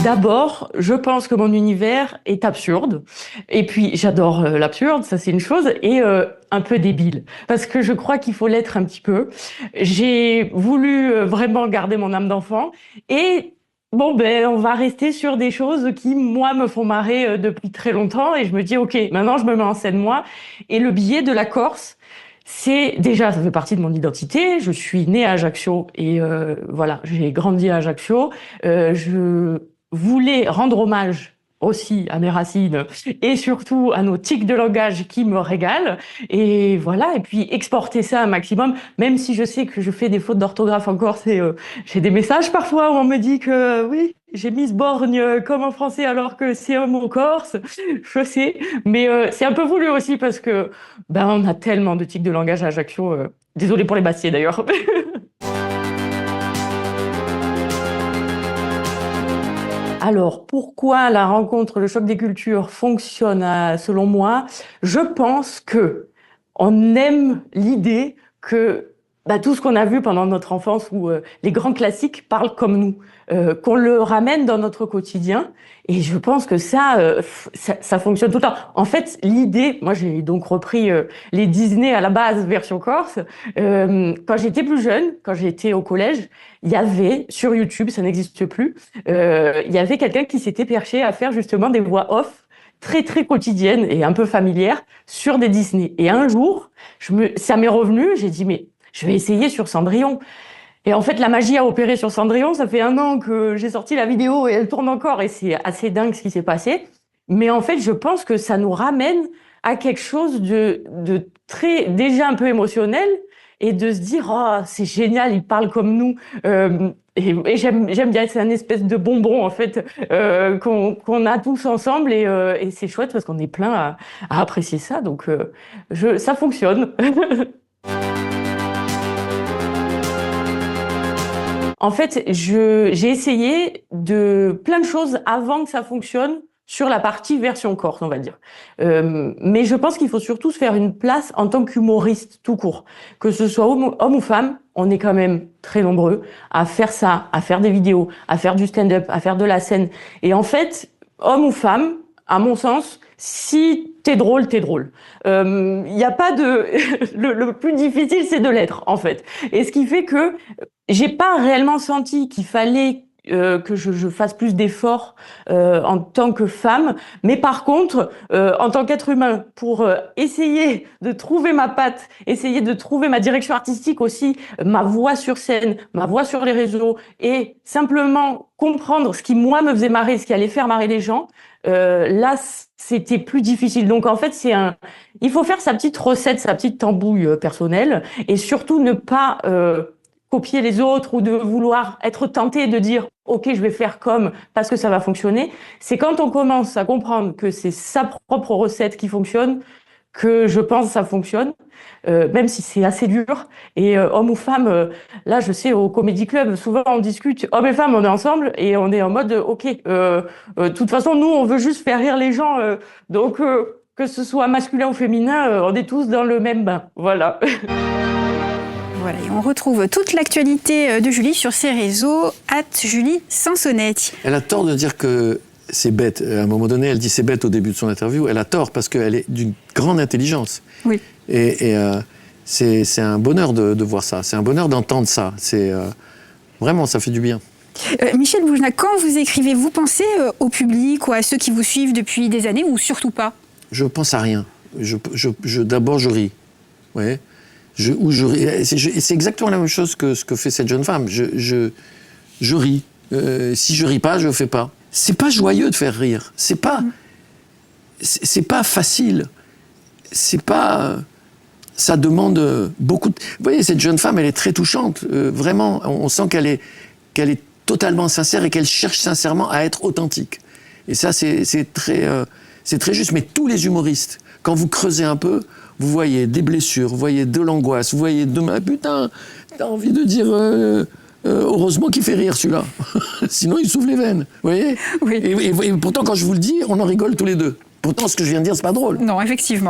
D'abord, je pense que mon univers est absurde. Et puis, j'adore l'absurde, ça c'est une chose, et un peu débile. Parce que je crois qu'il faut l'être un petit peu. J'ai voulu vraiment garder mon âme d'enfant. Et bon, ben, on va rester sur des choses qui, moi, me font marrer depuis très longtemps. Et je me dis, OK, maintenant je me mets en scène moi. Et le billet de la Corse, c'est déjà, ça fait partie de mon identité. Je suis née à Ajaccio et voilà, j'ai grandi à Ajaccio. Je voulais rendre hommage aussi à mes racines et surtout à nos tics de langage qui me régalent. Et voilà, et puis exporter ça un maximum, même si je sais que je fais des fautes d'orthographe en corse et j'ai des messages parfois où on me dit que oui, j'ai mis ce borgne comme en français alors que c'est un mot corse, je sais. Mais c'est un peu voulu aussi parce que ben, on a tellement de tics de langage à Ajaccio. Désolée pour les Bastiais d'ailleurs. Alors, pourquoi la rencontre, le choc des cultures fonctionne selon moi? Je pense que on aime l'idée que bah, tout ce qu'on a vu pendant notre enfance où les grands classiques parlent comme nous, qu'on le ramène dans notre quotidien. Et je pense que ça fonctionne tout le temps. En fait, l'idée, moi j'ai donc repris les Disney à la base version corse. Quand j'étais plus jeune, quand j'étais au collège, il y avait sur YouTube, ça n'existe plus, il y avait quelqu'un qui s'était perché à faire justement des voix off très très quotidiennes et un peu familières sur des Disney. Et un jour, ça m'est revenu, j'ai dit mais je vais essayer sur Cendrillon. Et en fait, la magie a opéré sur Cendrillon. Ça fait 1 an que j'ai sorti la vidéo et elle tourne encore et c'est assez dingue ce qui s'est passé. Mais en fait, je pense que ça nous ramène à quelque chose de très, déjà un peu émotionnel et de se dire, oh, c'est génial, ils parlent comme nous. Et j'aime bien, c'est un espèce de bonbon, en fait, qu'on a tous ensemble et c'est chouette parce qu'on est plein à apprécier ça. Donc, ça fonctionne. En fait, j'ai essayé de plein de choses avant que ça fonctionne sur la partie version corse, on va dire. Mais je pense qu'il faut surtout se faire une place en tant qu'humoriste tout court. Que ce soit homme ou femme, on est quand même très nombreux à faire ça, à faire des vidéos, à faire du stand-up, à faire de la scène. Et en fait, homme ou femme, à mon sens, si t'es drôle, t'es drôle. Y a pas de le plus difficile, c'est de l'être en fait. Et ce qui fait que j'ai pas réellement senti qu'il fallait que je fasse plus d'efforts en tant que femme, mais par contre, en tant qu'être humain, pour essayer de trouver ma patte, essayer de trouver ma direction artistique aussi, ma voix sur scène, ma voix sur les réseaux, et simplement comprendre ce qui moi me faisait marrer, ce qui allait faire marrer les gens, là c'était plus difficile. Donc en fait il faut faire sa petite recette, sa petite tambouille personnelle, et surtout ne pas copier les autres ou de vouloir être tenté de dire ok je vais faire comme parce que ça va fonctionner. C'est quand on commence à comprendre que c'est sa propre recette qui fonctionne que je pense que ça fonctionne, même si c'est assez dur. Et homme ou femme, là je sais au Comedy Club souvent on discute hommes et femmes, on est ensemble et on est en mode ok de toute façon nous on veut juste faire rire les gens, donc que ce soit masculin ou féminin, on est tous dans le même bain, voilà. Voilà, et on retrouve toute l'actualité de Julie sur ses réseaux, @JulieSansonnet. Elle a tort de dire que c'est bête. À un moment donné, elle dit c'est bête au début de son interview. Elle a tort parce qu'elle est d'une grande intelligence. Oui. Et c'est un bonheur de voir ça. C'est un bonheur d'entendre ça. Vraiment, ça fait du bien. Michel Boujna, quand vous écrivez, vous pensez au public ou à ceux qui vous suivent depuis des années ou surtout pas? Je pense à rien. D'abord, je ris. Ouais. C'est exactement la même chose que ce que fait cette jeune femme. Je ris. Si je ris pas, je fais pas. C'est pas joyeux de faire rire. C'est pas facile. C'est pas. Ça demande beaucoup. Vous voyez, cette jeune femme, elle est très touchante. Vraiment, on sent qu'elle est totalement sincère et qu'elle cherche sincèrement à être authentique. Et ça, c'est très juste. Mais tous les humoristes, quand vous creusez un peu, vous voyez des blessures, vous voyez de l'angoisse, vous voyez putain, t'as envie de dire heureusement qu'il fait rire celui-là. Sinon il s'ouvre les veines, vous voyez. Oui. Et pourtant quand je vous le dis, on en rigole tous les deux. Pourtant ce que je viens de dire c'est pas drôle. Non, effectivement.